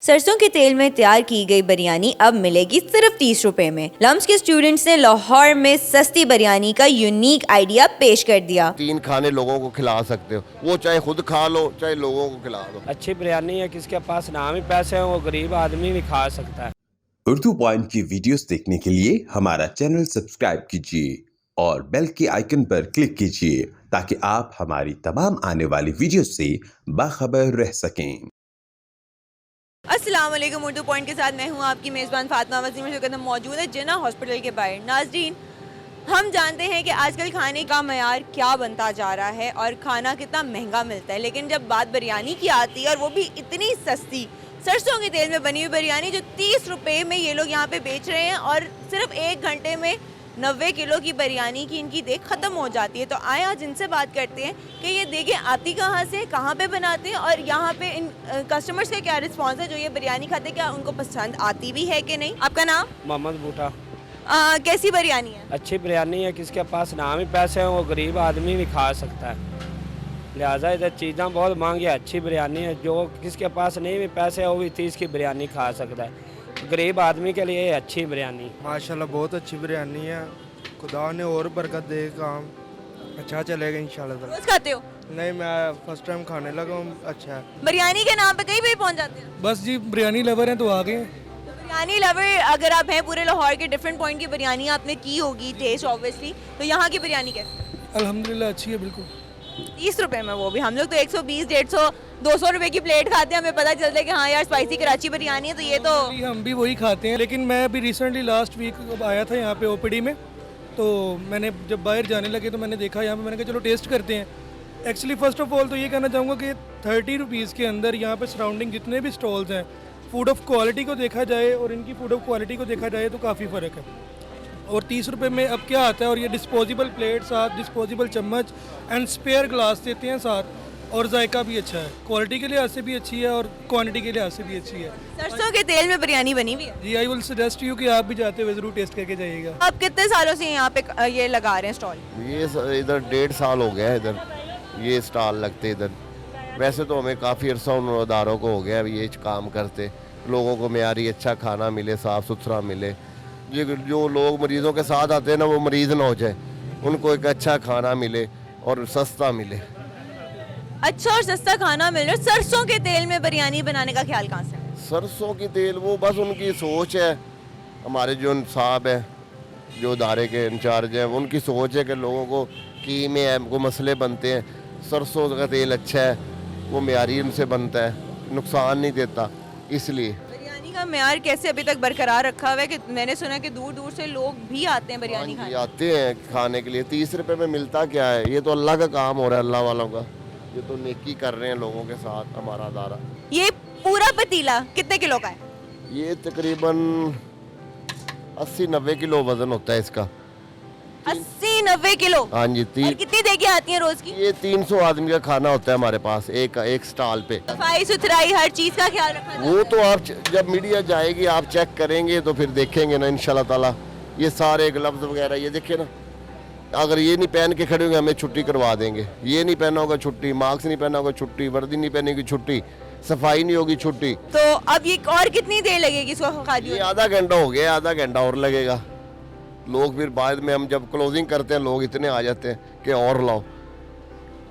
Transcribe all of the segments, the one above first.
सरसों के तेल में तैयार की गई बिरयानी अब मिलेगी सिर्फ 30 रुपए में। लम्स के स्टूडेंट्स ने लाहौर में सस्ती बिरयानी का यूनिक आइडिया पेश कर दिया। 3 खाने लोगों को खिला सकते हो, वो चाहे खुद खा लो चाहे लोगों को खिला दो। अच्छी बिरयानी है, किसके पास नाम ही पैसे हैं वो गरीब आदमी भी खा सकता है। उर्दू पॉइंट की वीडियोस देखने के लिए हमारा चैनल सब्सक्राइब कीजिए और बेल के आइकन पर क्लिक कीजिए ताकि आप हमारी तमाम आने वाली वीडियोस से बाखबर रह सकें। अस्सलाम वालेकुम। उर्दू पॉइंट के साथ मैं हूँ आपकी मेज़बान फातिमा वसीम। इस वक्त हम मौजूद है जिन्ना हॉस्पिटल के बाहर। नाज़रीन, हम जानते हैं कि आजकल खाने का मयार क्या बनता जा रहा है और खाना कितना महंगा मिलता है, लेकिन जब बात बिरयानी की आती है और वो भी इतनी सस्ती सरसों के तेल में बनी हुई बिरयानी जो 30 रुपये में ये लोग यहाँ पे बेच रहे हैं और सिर्फ 1 घंटे में 90 किलो की बिरयानी की इनकी देख ख़त्म हो जाती है। तो आए आज इनसे बात करते हैं कि ये देखें आती कहाँ से, कहाँ पे बनाते हैं और यहाँ पे इन कस्टमर्स का क्या रिस्पांस है जो ये बिरयानी खाते, क्या उनको पसंद आती भी है कि नहीं। आपका नाम? मोहम्मद बूटा। कैसी बिरयानी है? अच्छी बिरयानी है, किसके पास नाम ही पैसे हैं वो गरीब आदमी भी खा सकता है। लिहाजा इधर चीज़ें बहुत महंगी है। अच्छी बिरयानी है, जो किसके पास नहीं भी पैसे है वो भी 30 की बिरयानी खा सकता है। गरीब आदमी के लिए अच्छी बिरयानी। माशाल्लाह बहुत अच्छी बिरयानी है। खुदा ने और बरकत दे, काम अच्छा चलेगा इंशाल्लाह। रोज खाते हो? नहीं, मैं फर्स्ट टाइम खाने लगा हूँ। अच्छा है। बिरयानी के नाम पे कहीं भी पहुंच जाते हैं? बस जी, बिरयानी लवर हैं तो आ गए। तो बिरयानी लवर अगर आप हैं, पूरे लाहौर के डिफरेंट पॉइंट की बिरयानी आपने की होगी टेस्ट ऑब्वियसली, तो यहाँ की बिरयानी कैसी? अल्हम्दुलिल्लाह अच्छी है बिल्कुल। 30 रुपए में, वो भी हम लोग तो 120, 150, 200 रुपए की प्लेट खाते हैं। हमें पता चलता है कि हाँ यार स्पाइसी कराची बिरयानी है, तो ये तो हम भी वही खाते हैं, लेकिन मैं अभी रिसेंटली लास्ट वीक आया था यहाँ पे ओपीडी में, तो मैंने जब बाहर जाने लगे तो मैंने देखा यहाँ पे, मैंने कहा चलो टेस्ट करते हैं। एक्चुअली फ़र्स्ट ऑफ ऑल तो ये कहना चाहूँगा कि 30 रुपीज़ के अंदर यहाँ पे सराउंडिंग जितने भी स्टॉल्स हैं, फूड ऑफ क्वालिटी को देखा जाए और इनकी फूड ऑफ क्वालिटी को देखा जाए तो काफ़ी फ़र्क है। और 30 रुपये में अब क्या आता है, और ये डिस्पोजेबल प्लेट साथ, डिस्पोजेबल चम्मच एंड स्पेयर ग्लास देते हैं साथ, और जायका भी अच्छा है, क्वालिटी के लिहाज से भी अच्छी है और क्वांटिटी के लिहाज से भी अच्छी है। सरसों के तेल में बिरयानी बनी हुई है। जी, आई विल सजेस्ट यू कि आप भी जाते हुए ज़रूर टेस्ट करके जाइएगा। आप कितने सालों से यहाँ पे ये लगा रहे हैं स्टॉल? ये इधर 1.5 साल हो गया है इधर ये स्टॉल लगते इधर। वैसे तो हमें काफ़ी अरसा उन अदारों को हो गया ये काम करते, लोगों को मेयारी अच्छा खाना मिले, साफ़ सुथरा मिले। ये जो लोग मरीज़ों के साथ आते हैं ना, वो मरीज़ ना हो जाए, उनको एक अच्छा खाना मिले और सस्ता मिले। अच्छा और सस्ता खाना मिल रहा है। सरसों के तेल में बिरयानी बनाने का ख्याल कहाँ से है? सरसों की तेल वो बस उनकी सोच है। हमारे जो साहब है, जो इदारे के इंचार्ज हैं, उनकी सोच है कि लोगों को कीमे है, को मसले बनते हैं, सरसों का तेल अच्छा है, वो मेयारी उनसे बनता है, नुकसान नहीं देता, इसलिए। बिरयानी का मेयार कैसे अभी तक बरकरार रखा हुआ है कि मैंने सुना कि दूर दूर से लोग भी आते हैं बिरयानी खाने? आते हैं खाने के लिए। 30 रुपये में मिलता क्या है, ये तो अल्लाह का काम हो रहा है, अल्लाह वालों का। ये तो नेकी कर रहे हैं लोगों के साथ हमारा अदारा। ये पूरा पतीला कितने किलो का है? ये तकरीबन 80-90 किलो वजन होता है इसका। 80-90 किलो? हाँ जी। और कितनी देगी आती है रोज की? ये 300 आदमी का खाना होता है हमारे पास एक स्टॉल पे। सफाई सुथराई हर चीज का ख्याल रखा जाता है? वो तो आप जब मीडिया जाएगी आप चेक करेंगे तो फिर देखेंगे ना इंशाल्लाह ताला। ये सारे ग्लव्स वगैरह ये देखिए ना, अगर ये नहीं पहन के खड़े होंगे हमें छुट्टी करवा देंगे। ये नहीं पहना होगा छुट्टी, मास्क नहीं पहना होगा छुट्टी, वर्दी नहीं पहनेगी छुट्टी, सफाई नहीं होगी छुट्टी। तो अब ये और कितनी देर लगेगी इसको खाली? ये आधा घंटा हो गया, आधा घंटा और लगेगा। लोग फिर बाद में हम जब क्लोजिंग करते हैं लोग इतने आ जाते हैं कि और लाओ।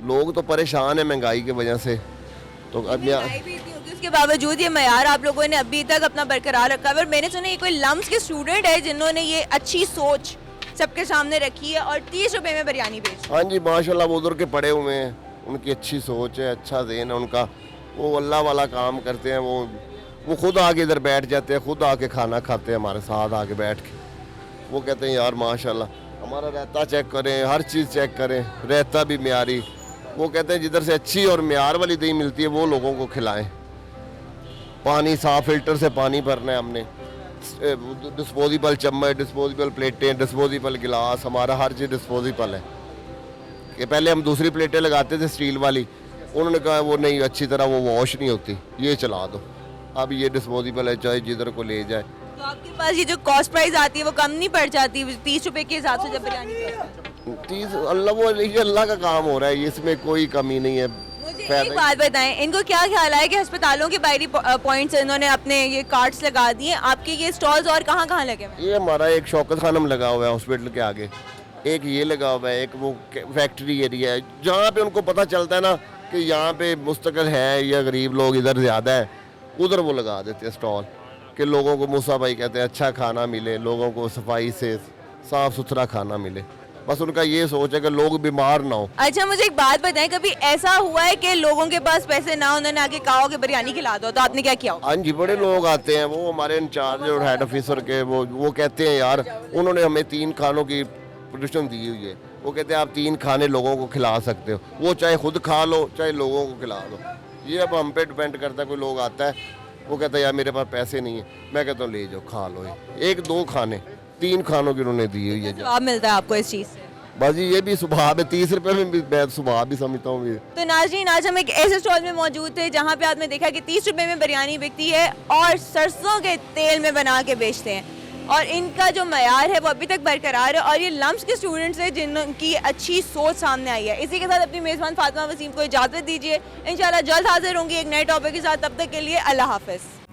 लोग तो परेशान है महंगाई की वजह से। तो अब उसके बावजूद ये मयार आप लोगों ने अभी तक अपना बरकरार रखा है। और मैंने सुना ये कोई लम्स के स्टूडेंट है जिन्होंने ये अच्छी सोच सबके सामने रखी है और 30 रुपए में बिरयानी बेच। हाँ जी, माशाल्लाह वो उधर के पड़े हुए हैं, उनकी अच्छी सोच है, अच्छा ज़हन है उनका, वो अल्लाह वाला काम करते हैं। वो खुद आके इधर बैठ जाते हैं, खुद आके खाना खाते हैं हमारे साथ आके बैठ के। वो कहते हैं यार माशाल्लाह हमारा रायता चेक करें, हर चीज़ चेक करें, रायता भी मेयारी। वो कहते हैं जिधर से अच्छी और मेयार वाली दही मिलती है वो लोगों को खिलाएं। पानी साफ फिल्टर से पानी भरना है हमने, डिस्पोजेबल चम्मच, डिस्पोजेबल प्लेटें, डिस्पोजेबल गिलास, हमारा हर चीज़ डिस्पोजेबल है। कि पहले हम दूसरी प्लेटें लगाते थे स्टील वाली, उन्होंने कहा वो नहीं अच्छी तरह वो वॉश नहीं होती, ये चला दो। अब ये डिस्पोजेबल है, चाहे जिधर को ले जाए। तो आपके पास ये जो कॉस्ट प्राइस आती है वो कम नहीं पड़ जाती 30 रुपए के हिसाब से जब बिरयानी? 30 अल्लाह का काम हो रहा है, इसमें कोई कमी नहीं है। मुझे एक बात बताएं, इनको क्या ख्याल है कि अस्पतालों के बाहरी पॉइंट्स इन्होंने अपने ये कार्ड्स लगा दिए, आपके ये स्टॉल्स और कहाँ लगे हुए हैं? ये हमारा एक शौकत खानम लगा हुआ है हॉस्पिटल के आगे, एक ये लगा हुआ है, एक वो फैक्ट्री एरिया है जहाँ पे उनको पता चलता है ना कि यहाँ पे मुस्तकिल है या गरीब लोग इधर ज़्यादा है, उधर वो लगा देते हैं स्टॉल कि लोगों को मूसा भाई कहते हैं अच्छा खाना मिले, लोगों को सफाई से साफ़ सुथरा खाना मिले। बस उनका ये सोच है कि लोग बीमार ना हो। अच्छा मुझे एक बात बताएं, कभी ऐसा हुआ है कि लोगों के पास पैसे ना, उन्होंने आके कहा हो कि बिरयानी खिला दो, तो आपने क्या किया? हाँ जी, बड़े लोग आते हैं, वो हमारे इंचार्ज और हेड ऑफिसर के वो कहते हैं यार उन्होंने हमें 3 खानों की परमिशन दी हुई है, वो कहते हैं आप 3 खाने लोगों को खिला सकते हो, वो चाहे खुद खा लो चाहे लोगों को खिला दो। ये अब हम पे डिपेंड करता है। कोई लोग आता है वो कहता है यार मेरे पास पैसे नहीं है, मैं कहता हूँ ले जाओ खा लो, 1-2 खाने 3 खानों की उन्होंने दी हुई है। जवाब मिलता है आपको इस चीज़ से? बाजी ये भी सुबह में 30 रुपये में भी मैं सुबह भी समझता हूँ। तो नाज़रीन, आज हम एक ऐसे स्टॉल में मौजूद थे जहाँ पे आपने देखा कि 30 रुपये में बिरयानी बिकती है और सरसों के तेल में बना के बेचते हैं, और इनका जो मयार है वो अभी तक बरकरार है, और ये लम्स के स्टूडेंट्स हैं जिनकी अच्छी सोच सामने आई है। इसी के साथ अपनी मेज़बान फातिमा वसीम को इजाज़त दीजिए। इंशाल्लाह जल्द हाजिर होंगी एक नए टॉपिक के साथ, तब तक के लिए अल्लाह हाफ़िज़।